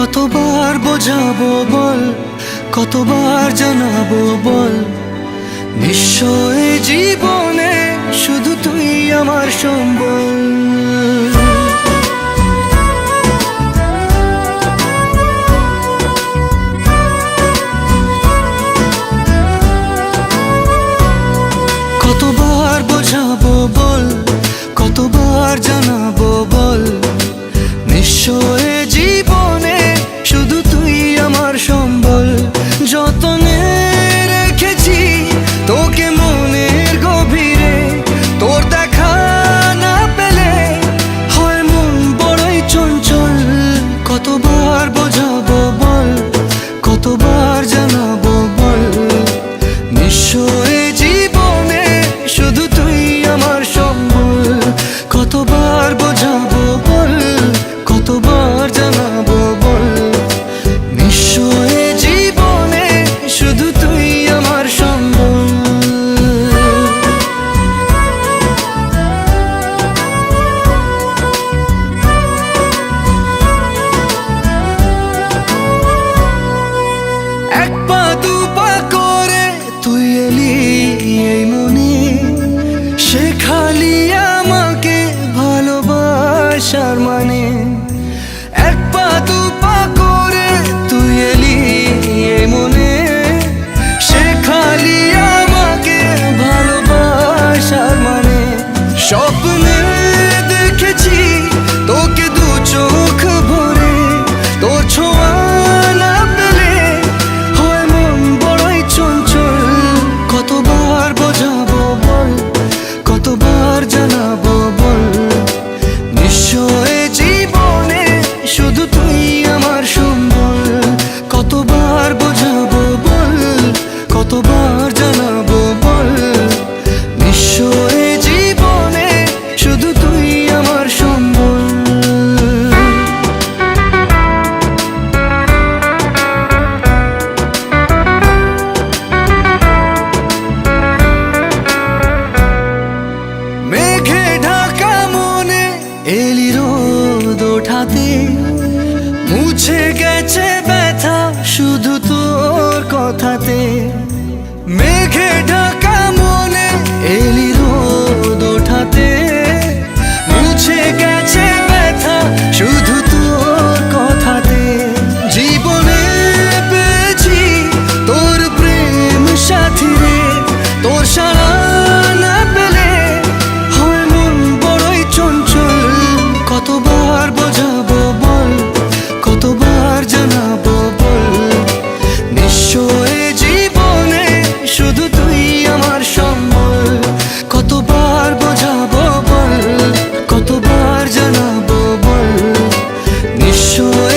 কতবার বোঝাবো বল, কতবার জানাবো বল, নিশ্চয় জীবনে শুধু তুই আমার সম্বল। কতবার বোঝাবো বল, কতবার জানাবো বল, নিশ্চয় জীবনে শুধু তুই আমার সম্বল। যতনে রেখেছি তোকে মনের গভীরে, তোর দেখা না পেলে হয় মন বড়ই চঞ্চল। কতবার বোঝাবো বল, কতবার জানাবো বল, নিশ্চয় জীবনে শুধু তুই আমার সম্বল। কতবার বোঝাবো বল, কতবার জানাবো বল, নিশ্চয় জীবনে শুধু তুই আমার সম্বল। এক পা দু পা করে তুই এলি এই মনে, শেখালি আমাকে ভালোবাসার মানে। এক পা দু পা করে তুই এলি এই মনে, শেখালি আমাকে ভালোবাসার মানে। স্বপ্নে দেখেছি তোকে দু চোখ ভরে, তোর ছোঁয়া না পেলে হয় মন বড়ই চঞ্চল। কতবার বোঝাবো বল, কতবার জানাবো বল, নিশ্চয় জীবনে শুধু তুই আমার সম্বল। কতবার বোঝাবো বল, কতবার জানাবো বল, নিশ্চয় জীবনে শুধু তুই আমার সম্বল। মেঘে ঢাকা মনে এলি রোদ ওঠাতে, মুছে গেছে ব্যথা শুধু তোর কথাতে। মেঘে ঢাকা মনে এলি রোদ ওঠাতে, মুছে গেছে ব্যথা শুধু তোর কথাতে। জীবনে পেয়েছি তোর প্রেম সাথী রে, তোর সারা না পেলে হয় মন বড়ই চঞ্চল। কতবার বোঝাবো বল, কতবার জানাবো বল, নিশ্চয় জীবনে শুধু তুই আমার সম্বল। কতবার বোঝাবো বল, কতবার জানাবো বল, নিশ্চয়